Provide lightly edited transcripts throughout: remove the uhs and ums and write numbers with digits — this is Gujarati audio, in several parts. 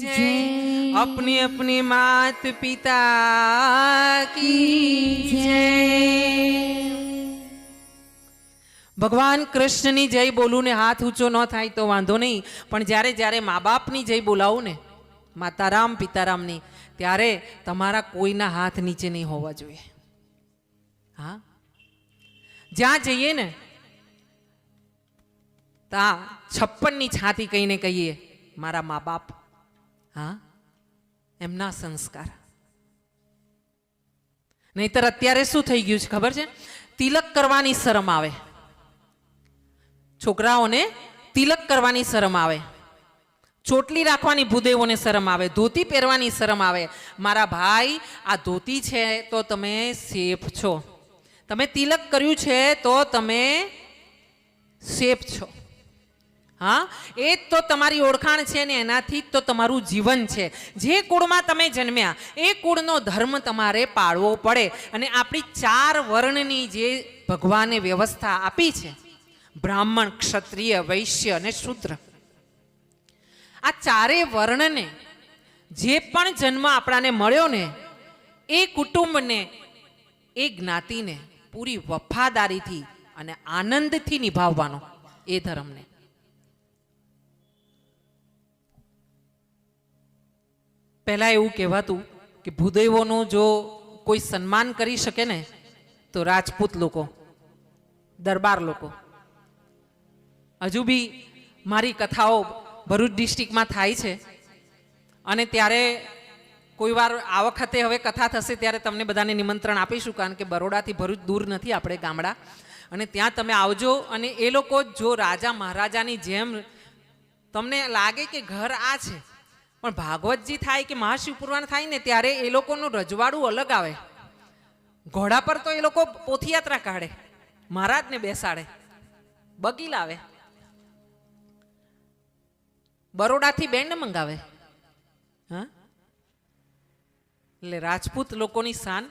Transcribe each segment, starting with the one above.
जय, अपनी अपनी मात पिता की जय। भगवान कृष्णनी जय बोलूं ने हाथ ऊंचो न थाय तो वांधो नहीं, पण ज्यारे ज्यारे माँ बापनी जय बोलावुं ने, माताराम पितारामनी, त्यारे तमारा कोईना हाथ नीचे नहीं होवा जोईए। हाँ, ज्यां जईए ने ता 56 छाती कहीने कहीए मारा माँ बाप, हाँ, एमना संस्कार। नहींतर अत्यारे शुं थई गयुं छे खबर छे? तिलक करवानी शरम आवे, छोकराओने तिलक करवानी शरम आवे, ચોટલી રાખવાની ભૂદેવોને શરમ આવે, ધોતી પહેરવાની શરમ આવે। મારા ભાઈ આ ધોતી છે તો તમે સેફ છો, તમે તિલક કર્યું છે તો તમે સેફ છો। हाँ, ए तो तमारी ओळखाण छे ने एनाथी तो तमारू जीवन छे। जे कुळमां तमे जन्म्या ए कुळनो धर्म तमारे पाळवो पड़े। अने आपणी 4 वर्णनी जे भगवाने व्यवस्था आपी छे, ब्राह्मण, क्षत्रिय, वैश्य अने शूद्र, आ 4 वर्णने जे पण जन्म आपणाने मळ्यो ने ए कुटुंबने ए ज्ञातिने पूरी वफादारीथी अने आनंदथी निभाववानो ए धर्मने। पहला एवं कहेवातुं कि भूदेवोनो जो कोई सन्मान करी शके ने तो राजपूत लोको, दरबार लोको। हजू भी मारी कथाओ भरूच डिस्ट्रिक्ट में थाय छे अने त्यारे कोई वार आ वखते हवे कथा थशे त्यारे तमने बधाने निमंत्रण आपीशुं, कारण के बरोडाथी भरूच दूर नथी आपणे गामडा, अने त्यां तमे आवजो। अने ए लोको जो राजा महाराजानी जेम तमने लागे कि घर आ छे, पण भागवतजी थाय कि महाशिव पुराण थाय ने त्यारे ए लोकोनुं रजवाड़ुं अलग आवे। घोड़ा पर तो ए लोको पोथीयात्रा काढे, महाराजने बेसाडे, बगी लावे, बरोडाथी बेंड मंगावे। हाँ, એટલે રાજપૂત લોકોની શાન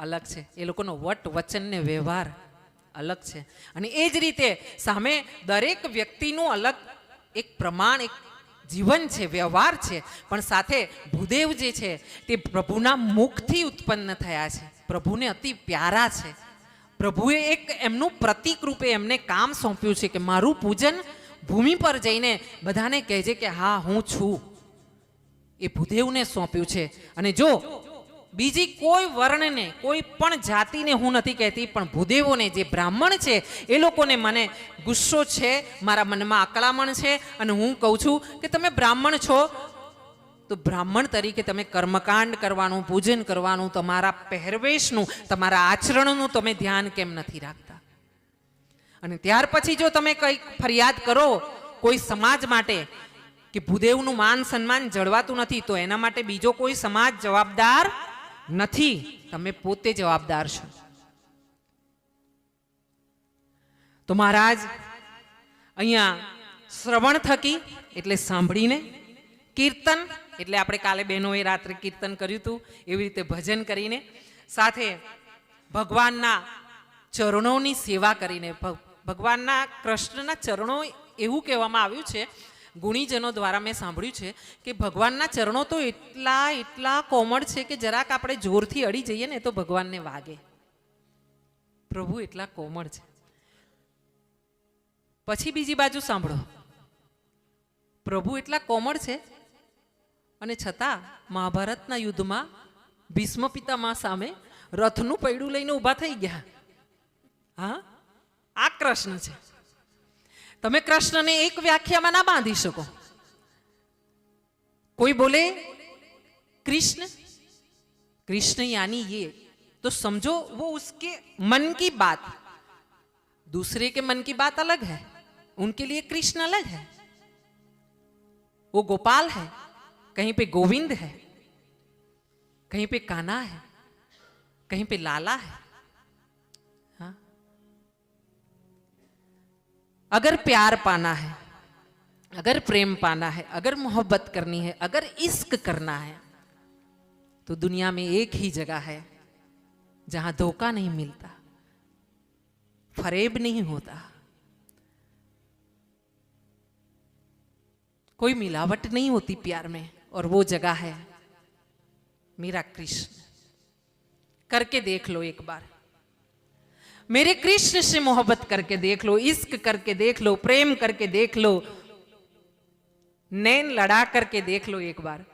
અલગ છે, એ લોકોનો વટ વચન ને વ્યવહાર અલગ છે। અને એ જ રીતે સામે દરેક વ્યક્તિનું અલગ એક પ્રમાણ, એક જીવન છે, વ્યવહાર છે, પણ સાથે ભૂદેવ જે છે તે પ્રભુના મુખથી ઉત્પન્ન થયા છે, પ્રભુને અતિ પ્યારા છે। પ્રભુએ એક એમનું પ્રતીક રૂપે એમને કામ સોંપ્યું છે કે મારું પૂજન ભૂમિ પર જઈને બધાને કહેજે કે હા હું છું, એ ભૂદેવને સોંપ્યું છે। અને જો બીજી કોઈ વર્ણને, કોઈ પણ જાતિને હું નથી કહેતી, પણ ભૂદેવોને જે બ્રાહ્મણ છે એ લોકોને મને ગુસ્સો છે, મારા મનમાં અકળામણ છે, અને હું કહું છું કે તમે બ્રાહ્મણ છો તો બ્રાહ્મણ તરીકે તમે કર્મકાંડ કરવાનું, પૂજન કરવાનું, તમારા પહેરવેશનું, તમારા આચરણનું તમે ધ્યાન કેમ નથી રાખતા? અને ત્યાર પછી જો તમે કંઈક ફરિયાદ કરો કોઈ સમાજ માટે કે ભૂદેવનું માન સન્માન જળવાતું નથી, તો એના માટે બીજો કોઈ સમાજ જવાબદાર નથી, તમે પોતે જવાબદાર છો। તો મહારાજ અહીંયા શ્રવણ થકી એટલે સાંભળીને, કીર્તન એટલે આપણે કાલે બહેનોએ રાત્રે કીર્તન કર્યું હતું એવી રીતે ભજન કરીને, સાથે ભગવાનના ચરણોની સેવા કરીને, ભગવાનના કૃષ્ણના ચરણો એવું કહેવામાં આવ્યું છે, ગુણીજનો દ્વારા મેં સાંભળ્યું છે કે ભગવાનના ચરણો તો એટલા એટલા કોમળ છે કે જરાક આપણે જોરથી અડી જઈએ ને તો ભગવાનને વાગે। પ્રભુ એટલા કોમળ છે। પછી બીજી બાજુ સાંભળો, પ્રભુ એટલા કોમળ છે અને છતાં મહાભારતના યુદ્ધમાં ભીષ્મ પિતામહ સામે રથનું પૈડું લઈને ઊભા થઈ ગયા। હા, આ કૃષ્ણ છે। તમે કૃષ્ણને એક વ્યાખ્યામાં ના બાંધી શકો। કોઈ બોલે कृष्ण कृष्ण यानी ये, तो समझो वो उसके मन की बात, दूसरे के मन की बात अलग है, उनके लिए कृष्ण अलग है। वो गोपाल है, कहीं पे गोविंद है, कहीं पे कान्हा है, कहीं पे लाला है। हाँ? अगर प्यार पाना है, अगर प्रेम पाना है, अगर मोहब्बत करनी है, अगर इश्क करना है, तो दुनिया में एक ही जगह है जहां धोखा नहीं मिलता, फरेब नहीं होता, कोई मिलावट नहीं होती प्यार में, और वो जगह है मेरा कृष्ण। करके देख लो एक बार, मेरे कृष्ण से मोहब्बत करके देख लो, इश्क करके देख लो, प्रेम करके देख लो, नैन लड़ा करके देख लो एक बार।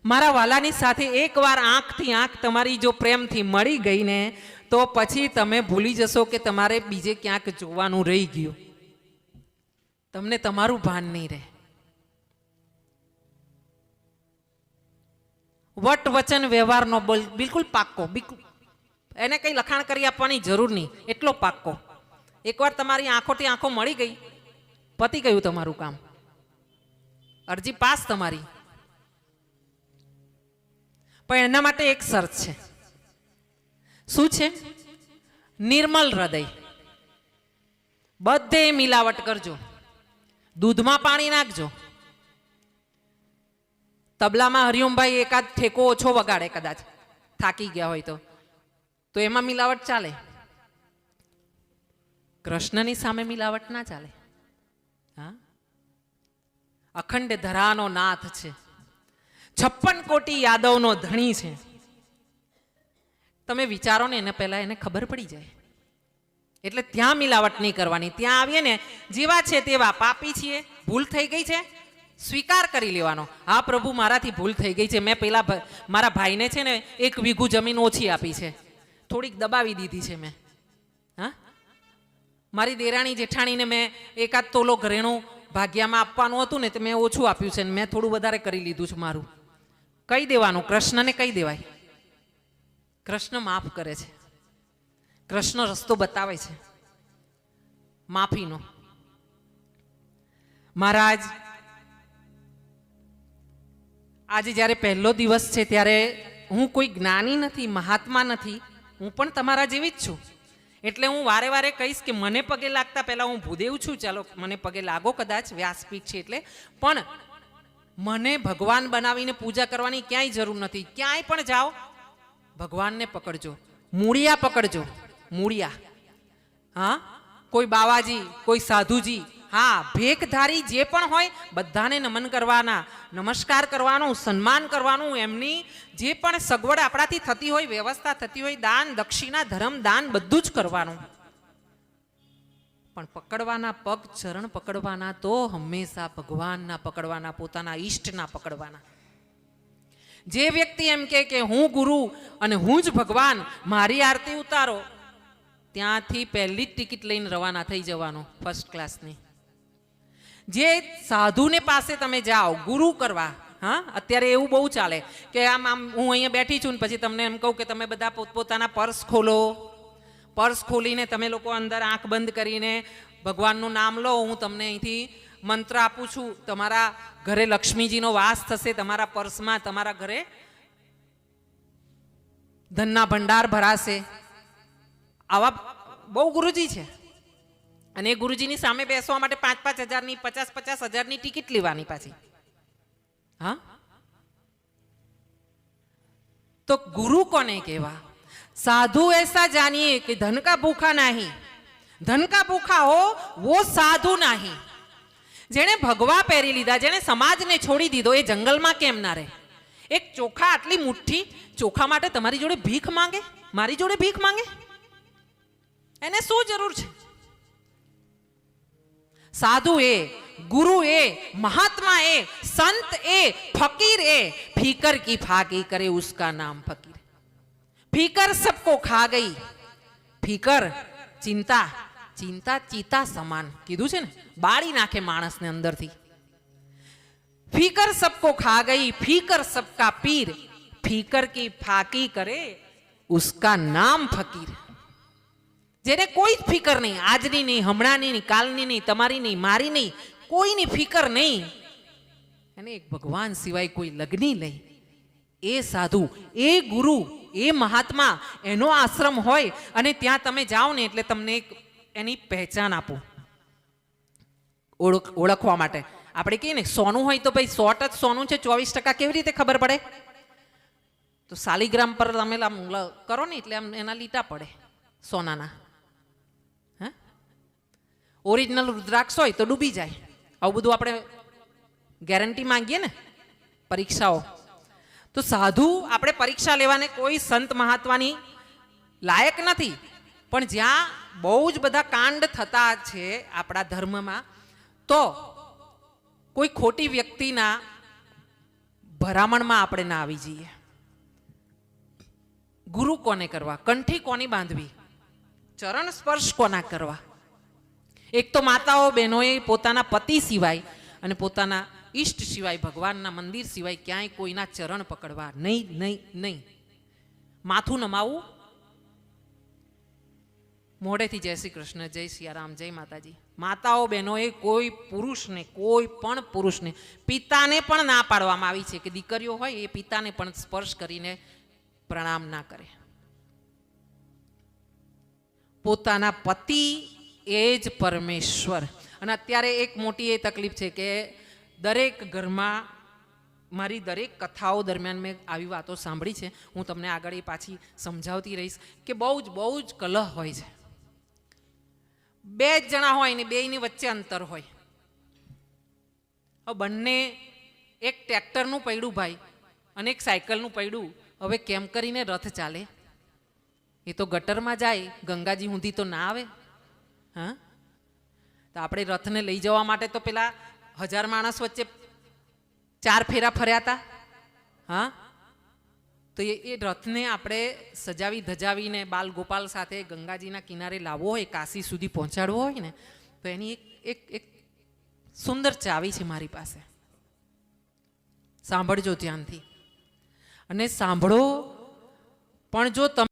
मारा वालानी साथे एक बार आंख थी आंख तमारी जो प्रेम थी मળી गई ने तो પછી તમે ભૂલી જશો કે તમારે બીજે ક્યાંક જોવાનું રહી ગયું, તમને તમારું ભાન નહીં રહે। વટ વચન વ્યવહારનો બિલકુલ પાક્કો, બિલકુલ એને કઈ લખાણ કરી આપવાની જરૂર નહીં, એટલો પાક્કો। એકવાર તમારી આંખોથી આંખો મળી ગઈ, પતી ગયું તમારું કામ, અરજી પાસ તમારી। પણ એના માટે એક શરત છે। શું છે? નિર્મલ હૃદય। બધે મિલાવટ કરજો, દૂધમાં પાણી નાખજો। તબલામાં હરિઓમભાઈ એકાદ ઠેકો ઓછો વગાડે, કદાચ થાકી ગયા હોય તો એમાં મિલાવટ ચાલે, કૃષ્ણની સામે મિલાવટ ના ચાલે। હા, અખંડ ધરાનો નાથ છે, 56 કોટી યાદવનો ધણી છે। તમે વિચારો ને, એને પહેલા એને ખબર પડી જાય, એટલે ત્યાં મિલાવટ નહીં કરવાની। ત્યાં આવીએ ને જેવા છે તેવા, પાપી છીએ, ભૂલ થઈ ગઈ છે, સ્વીકાર કરી લેવાનો। હા પ્રભુ, મારાથી ભૂલ થઈ ગઈ છે, મેં પેલા મારા ભાઈને છે ને 1 વીઘું જમીન ઓછી આપી છે, થોડીક દબાવી દીધી છે મેં। હા, મારી દેરાણી જેઠાણીને મેં એકાદ તોલો ઘરેણું ભાગ્યામાં આપવાનું હતું ને તો મેં ઓછું આપ્યું છે, મેં થોડું વધારે કરી લીધું છે મારું। કહી દેવાનું, કૃષ્ણને કહી દેવાય, કૃષ્ણ માફ કરે છે, કૃષ્ણ રસ્તો બતાવે છે માફીનો। મહારાજ આજે જ્યારે પહેલો દિવસ છે ત્યારે હું કોઈ જ્ઞાની નથી, મહાત્મા નથી, હું પણ તમારા જેવી જ છું, એટલે હું વારે વારે કહીશ કે મને પગે લાગતા પહેલા હું ભૂદેવ છું, ચાલો મને પગે લાગો, કદાચ વ્યાસપીઠ છે એટલે, પણ મને ભગવાન બનાવીને પૂજા કરવાની ક્યાંય જરૂર નથી। ક્યાંય પણ જાઓ ભગવાનને પકડજો, મૂળિયા પકડજો, મૂળિયા। હા, કોઈ બાવાજી, કોઈ સાધુજી, હા ભેખધારી જે પણ હોય બધાને નમન કરવાના, નમસ્કાર કરવાનું, સન્માન કરવાનું, એમની જે પણ સગવડ આપણાથી થતી હોય, વ્યવસ્થા થતી હોય, દાન દક્ષિણા ધર્મ દાન બધું જ કરવાનું, પણ પકડવાના પગ ચરણ પકડવાના તો હંમેશા ભગવાનના પકડવાના, પોતાના ઈષ્ટના પકડવાના। જે વ્યક્તિ એમ કે હું ગુરુ અને હું જ ભગવાન, મારી આરતી ઉતારો, ત્યાંથી પહેલી જ ટિકિટ લઈને રવાના થઈ જવાનું ફર્સ્ટ ક્લાસની। જે સાધુને પાસે તમે જાઓ ગુરુ કરવા, હા અત્યારે એવું બહુ ચાલે કે આમ હું અહીંયા બેઠી છું ને પછી તમને એમ કહું કે તમે બધા પોતપોતાના પર્સ ખોલો, પર્સ ખોલીને તમે લોકો અંદર આંખ બંધ કરીને ભગવાનનું નામ લો, હું તમને અહીંથી મંત્ર આપું છું, તમારા ઘરે લક્ષ્મીજીનો વાસ થશે, તમારા પર્સમાં, તમારા ઘરે ધનના ભંડાર ભરાશે। આવા બહુ ગુરુજી છે, અને એ ગુરુજીની સામે બેસવા માટે 5-5 હજારની, 50-50 હજારની ટિકિટ લેવાની પાછી। હા, तो गुरु कोने कहवा? साधु ऐसा जानिए कि धन का भूखा नहीं, धन का भूखा हो वो साधु नहीं। जेने भगवा पहरी लीधा, जेने समाज ने छोड़ी दीधो, ए जंगल में केम ना रहे? एक चोखा आटली मुठ्ठी चोखा माटे तमारी जोड़े भीख मांगे, मारी जोड़े भीख मांगे, एने शू जरूर छे? साधु ए, गुरु ए, महात्मा ए, संत ए, फकीर ए, फीकर की फाकी करे उसका नाम फकीर। फीकर सबको खा गई, फीकर चिंता, चिंता चीता समान कीधु छे ने, बाड़ी नाखे माणस ने अंदर थी। फीकर सबको खा गई, फीकर सबका पीर, फीकर की फाकी करे उसका नाम फकीर। जेने कोई फिकर नहीं, आजनी नहीं, हमणानी नहीं, कालनी नहीं, तमारी नहीं, मारी नहीं, कोई नहीं फिकर नहीं, अने एक भगवान सिवाय कोई लगनी नहीं, ए साधु, ए गुरु, ए महात्मा, एनो आश्रम होय अने त्यां तमे जाओ ने एटले तमने एक एनी पहचान आपो, ओळखवा माटे। आपणे कहीए ने सोનું હોય તો ભાઈ 100 સોનું છે, 24% કેવી રીતે ખબર પડે? તો શાલિગ્રામ પર તમે કરો ને એટલે એના લીટા પડે સોનાના। ઓરિજિનલ રુદ્રાક્ષ હોય તો ડૂબી જાય, આવું બધું આપણે ગેરંટી માંગીએ ને પરીક્ષાઓ. તો સાધુ આપણે પરીક્ષા લેવાને કોઈ સંત મહાત્માની લાયક નથી, પણ જ્યાં બહુ જ બધા કાંડ થતા છે આપણા ધર્મમાં, તો કોઈ ખોટી વ્યક્તિના ભરામણમાં આપણે ના આવી જઈએ. ગુરુ કોને કરવા, કંઠી કોની બાંધવી, ચરણ સ્પર્શ કોના કરવા. એક તો માતાઓ બહેનોએ પોતાના પતિ સિવાય અને પોતાના ઈષ્ટ સિવાય, ભગવાનના મંદિર સિવાય ક્યાંય કોઈના ચરણ પકડવા નહીં, નહીં, નહીં. માથું નમાવું, મોઢેથી જય શ્રી કૃષ્ણ, જય સિયારામ, જય માતાજી. માતાઓ બહેનોએ કોઈ પુરુષને, કોઈ પણ પુરુષને, પિતાને પણ ના પાડવામાં આવી છે કે દીકરીઓ હોય એ પિતાને પણ સ્પર્શ કરીને પ્રણામ ના કરે. પોતાના પતિ એ જ પરમેશ્વર. અને અત્યારે એક મોટી એ તકલીફ છે કે દરેક ઘરમાં, મારી દરેક કથાઓ દરમિયાન મેં આવી વાતો સાંભળી છે, હું તમને આગળ એ પાછી સમજાવતી રહીશ કે બહુ જ કલહ હોય છે. બે જ જણા હોય ને બેયની વચ્ચે અંતર હોય. હવે બંને, એક ટ્રેક્ટરનું પૈડું ભાઈ અને એક સાયકલનું પૈડું, હવે કેમ કરીને રથ ચાલે? એ તો ગટરમાં જાય, ગંગાજી સુધી તો ના આવે. હા, તો આપણે રથને લઈ જવા માટે તો પેલા 1000 માણસ વચ્ચે 4 ફેરા ફર્યા હતા. હા, તો એ રથને આપણે સજાવી ધજાવીને બાલ ગોપાલ સાથે ગંગાજીના કિનારે લાવવો હોય, કાશી સુધી પહોંચાડવો હોય ને, તો એની એક સુંદર ચાવી છે મારી પાસે. સાંભળજો ધ્યાનથી, અને સાંભળો પણ જો તમે